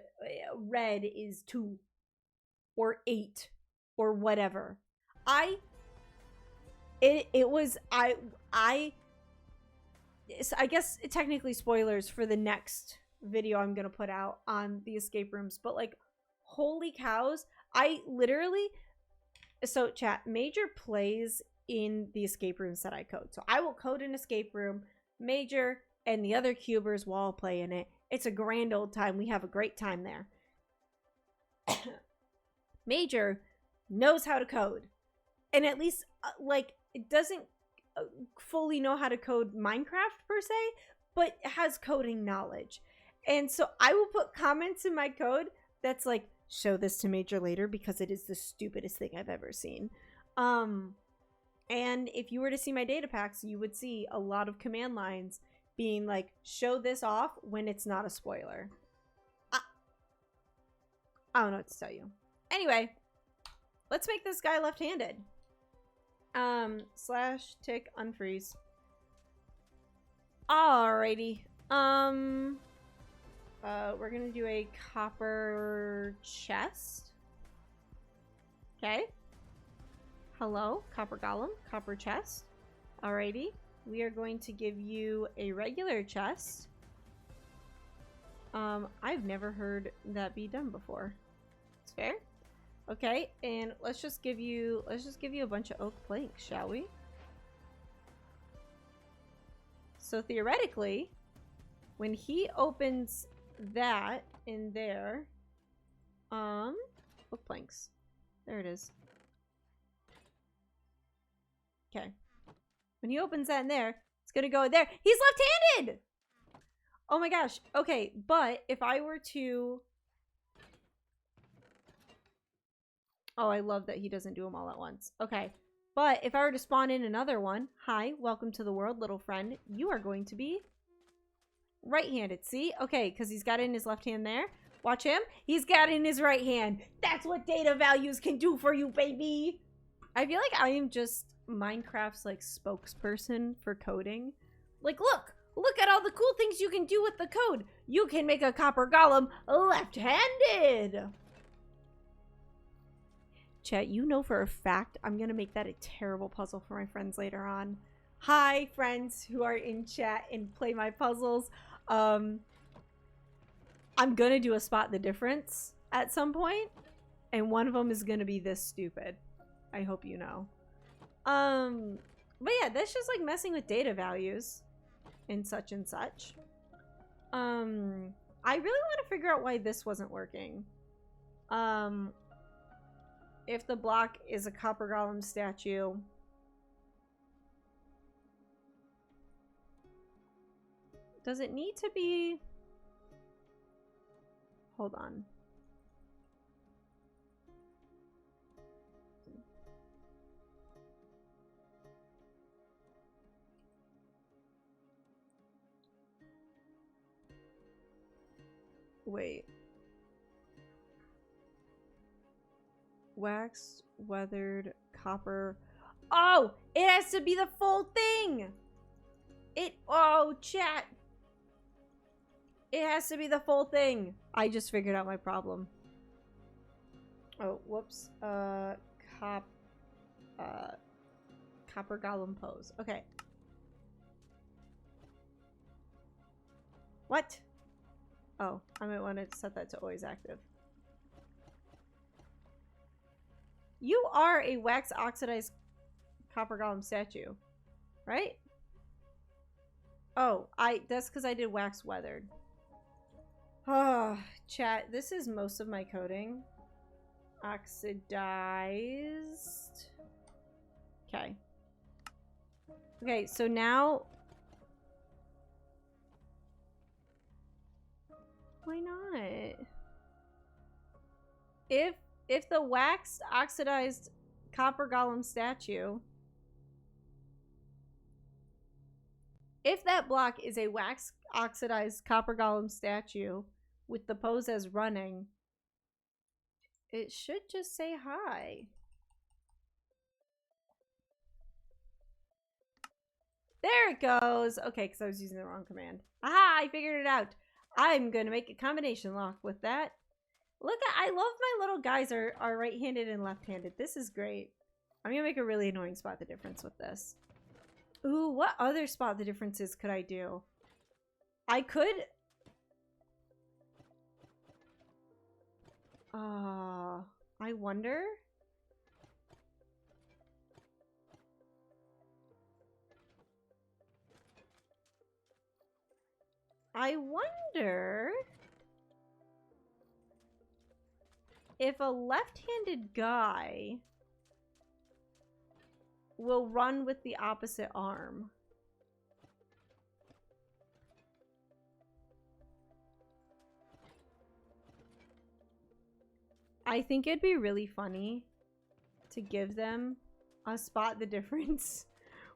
red is 2 or 8 or whatever. I guess technically spoilers for the next video I'm going to put out on the escape rooms, but like, holy cows, I literally, so chat, Major plays in the escape rooms that I code. So I will code an escape room, Major and the other cubers will all play in it. It's a grand old time. We have a great time there. Major knows how to code. And at least, like, it doesn't fully know how to code Minecraft per se, but has coding knowledge. And so I will put comments in my code that's like, show this to Major later because it is the stupidest thing I've ever seen. And if you were to see my data packs, you would see a lot of command lines being like, show this off when it's not a spoiler. I don't know what to tell you. Anyway, let's make this guy left-handed. Slash tick unfreeze. Alrighty. We're gonna do a copper chest. Okay. Hello, copper golem, copper chest. Alrighty. We are going to give you a regular chest. I've never heard that be done before. It's fair. Okay, and let's just give you a bunch of oak planks, shall we? So theoretically, when he opens that in there, oak planks. There it is. Okay. When he opens that in there, it's gonna go in there. He's left-handed! Oh my gosh. Okay, but if I were to... Oh, I love that he doesn't do them all at once. Okay. But if I were to spawn in another one, hi, welcome to the world, little friend, you are going to be right-handed. See? Okay, because he's got it in his left hand there. Watch him. He's got it in his right hand. That's what data values can do for you, baby. I feel like I am just Minecraft's like spokesperson for coding. Like, look at all the cool things you can do with the code. You can make a copper golem left-handed. Chat, you know for a fact I'm gonna make that a terrible puzzle for my friends later on. Hi, friends who are in chat and play my puzzles. I'm gonna do a spot the difference at some point, and one of them is gonna be this stupid. I hope you know. But yeah, that's just like messing with data values and such and such. I really want to figure out why this wasn't working. If the block is a copper golem statue, does it need to be? Hold on. Wait. Wax, weathered, copper. Oh, it has to be the full thing. Oh, chat. It has to be the full thing. I just figured out my problem. Oh, whoops. Copper golem pose. Okay. What? Oh, I might want to set that to always active. You are a wax oxidized copper golem statue, right? Oh, that's because I did wax weathered. Oh, chat, this is most of my coding. Oxidized. Okay. Okay, so now... Why not? If the waxed oxidized copper golem statue, if that block is a wax oxidized copper golem statue with the pose as running, it should just say hi. There it goes. Okay, because I was using the wrong command. Aha, I figured it out. I'm gonna make a combination lock with that. Look, I love my little guys are right-handed and left-handed. This is great. I'm gonna make a really annoying spot the difference with this. Ooh, what other spot the differences could I do? I could... I wonder... I wonder... if a left-handed guy will run with the opposite arm. I think it'd be really funny to give them a spot the difference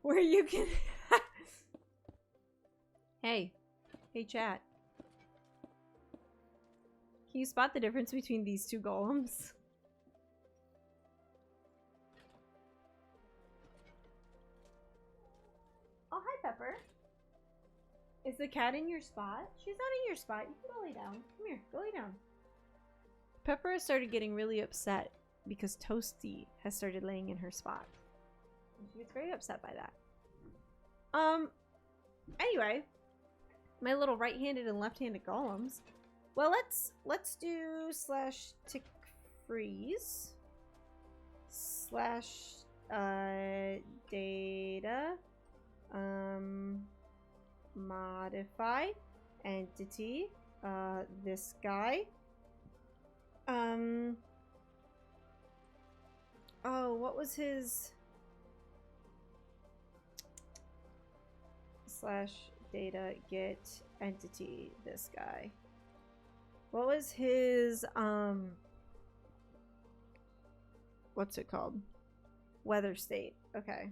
where you can... Hey chat. Can you spot the difference between these two golems? Oh, hi, Pepper. Is the cat in your spot? She's not in your spot. You can go lay down. Come here, go lay down. Pepper has started getting really upset because Toasty has started laying in her spot. And she gets very upset by that. Anyway, my little right-handed and left-handed golems. Well, let's do /tick freeze /data modify entity this guy. Oh, what was his /data get entity this guy? What was his what's it called? weather state. Okay.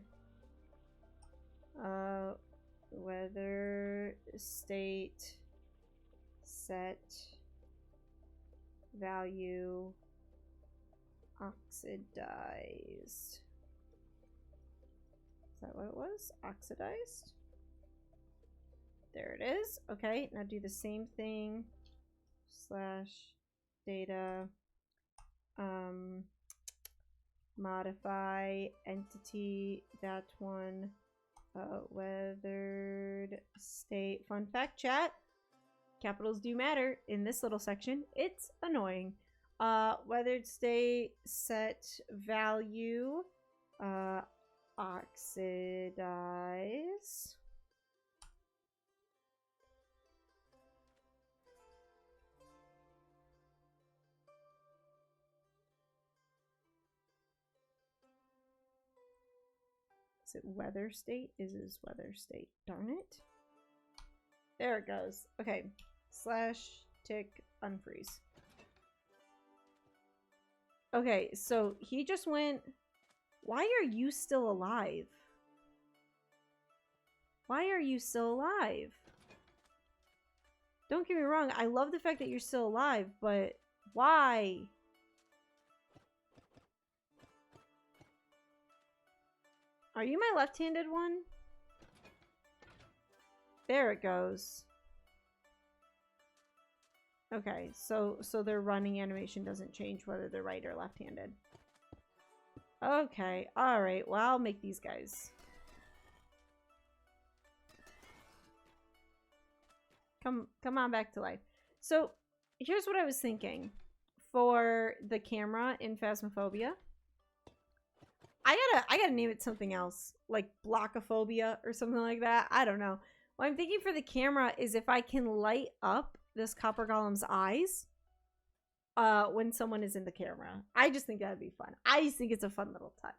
Weather state set value oxidized. Is that what it was? Oxidized? There it is. Okay, now do the same thing. Slash data. Modify entity, that one. Weathered state. Fun fact, chat. Capitals do matter in this little section. It's annoying. Weathered state set value. Oxidize. Is it weather state? Is his weather state? Darn it. There it goes. Okay. Slash tick unfreeze. Okay, so he just went... Why are you still alive? Why are you still alive? Don't get me wrong, I love the fact that you're still alive, but why? Are you my left-handed one? There it goes. Okay, so their running animation doesn't change whether they're right or left-handed. Okay, alright, well, I'll make these guys. Come on back to life. So, here's what I was thinking. For the camera in Phasmophobia, I gotta name it something else. Like Blockophobia or something like that. I don't know. What I'm thinking for the camera is if I can light up this Copper Golem's eyes when someone is in the camera. I just think that'd be fun. I just think it's a fun little touch.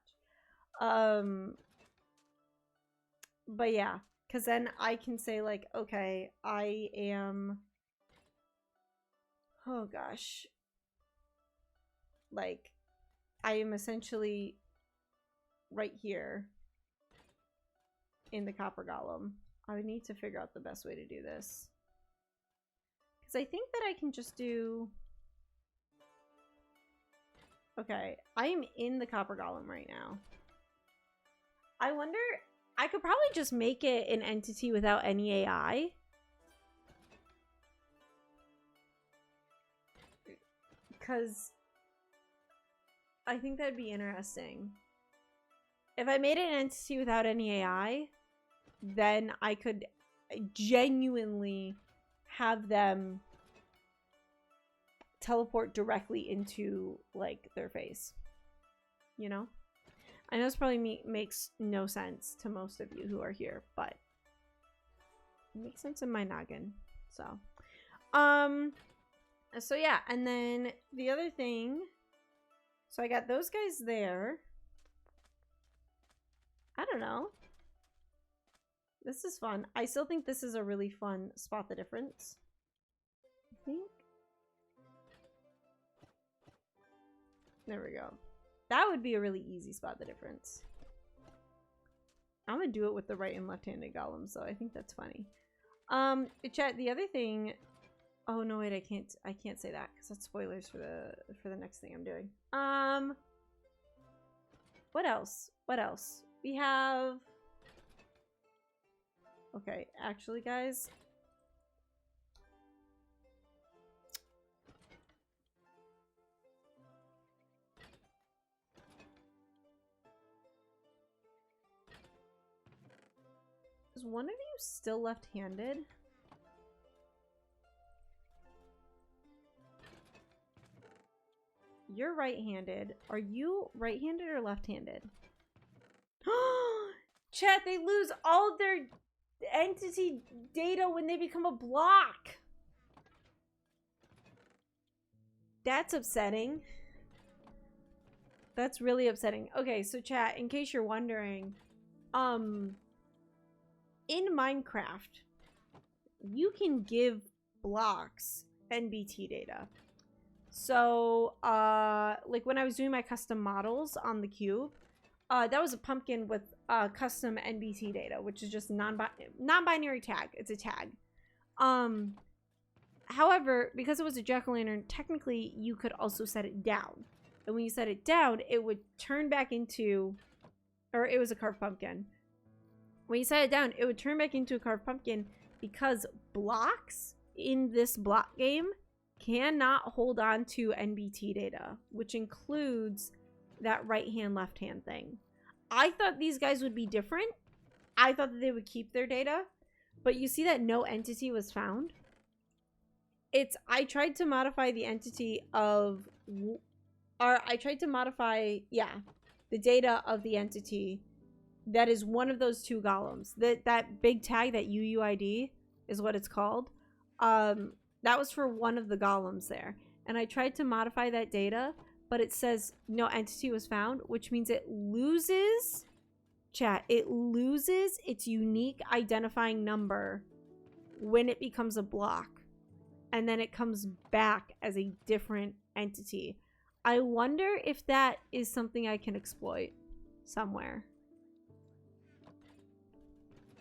But yeah, because then I can say like, okay, I am... Oh gosh. Like, I am essentially right here in the Copper Golem. I would need to figure out the best way to do this. Because I think that I can just do... Okay, I am in the Copper Golem right now. I wonder... I could probably just make it an entity without any AI. Because I think that'd be interesting. If I made it an entity without any AI, then I could genuinely have them teleport directly into, like, their face. You know? I know this probably makes no sense to most of you who are here, but it makes sense in my noggin. So yeah, and then the other thing, so I got those guys there. I don't know. This is fun. I still think this is a really fun spot the difference. I think. There we go. That would be a really easy spot the difference. I'm gonna do it with the right and left-handed golems, so I think that's funny. Chat, the other thing... Oh no, wait, I can't say that because that's spoilers for the next thing I'm doing. What else? What else? We have... Okay, actually, guys. Is one of you still left-handed? You're right-handed. Are you right-handed or left-handed? Chat, they lose all of their entity data when they become a block. That's upsetting. That's really upsetting. Okay, so chat, in case you're wondering, in Minecraft, you can give blocks NBT data. So, like when I was doing my custom models on the cube, that was a pumpkin with custom NBT data, which is just non-binary tag. It's a tag. However, because it was a jack-o'-lantern, technically you could also set it down. And when you set it down, it would turn back into, or it was a carved pumpkin. When you set it down, it would turn back into a carved pumpkin because blocks in this block game cannot hold on to NBT data, which includes that right-hand, left-hand thing. I thought these guys would be different. I thought that they would keep their data, but you see that no entity was found. I tried to modify the entity of, or I tried to modify, the data of the entity that is one of those two golems. That big tag, that UUID is what it's called. That was for one of the golems there. And I tried to modify that data, but it says no entity was found, which means it loses, chat, it loses its unique identifying number when it becomes a block. And then it comes back as a different entity. I wonder if that is something I can exploit somewhere.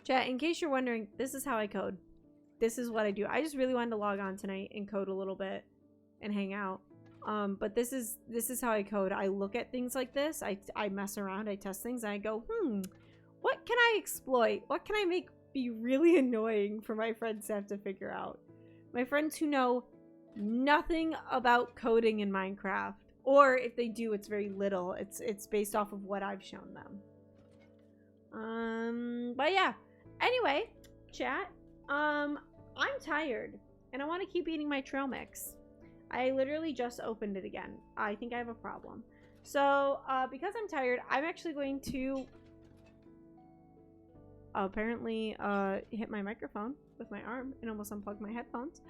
Chat, in case you're wondering, this is how I code. This is what I do. I just really wanted to log on tonight and code a little bit and hang out. But this is how I code. I look at things like this. I mess around. I test things. And I go, what can I exploit? What can I make be really annoying for my friends to have to figure out? My friends who know nothing about coding in Minecraft, or if they do, it's very little. It's based off of what I've shown them. But yeah. Anyway, chat. I'm tired, and I want to keep eating my trail mix. I literally just opened it again. I think I have a problem. So, because I'm tired, I'm actually going to apparently hit my microphone with my arm and almost unplug my headphones.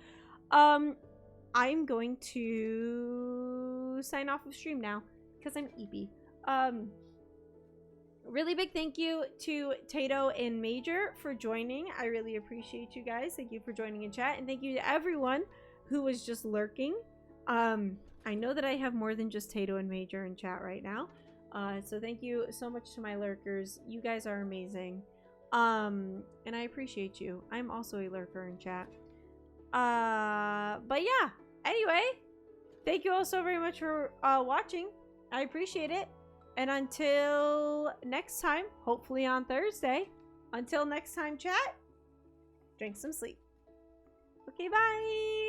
I'm going to sign off of stream now because I'm eepy. Really big thank you to Tato and Major for joining. I really appreciate you guys. Thank you for joining in chat, and thank you to everyone who was just lurking. I know that I have more than just Tato and Major in chat right now. So thank you so much to my lurkers. You guys are amazing. And I appreciate you. I'm also a lurker in chat. But yeah, anyway, thank you all so very much for watching. I appreciate it. And until next time, hopefully on Thursday, until next time, chat, drink some sleep. Okay, bye.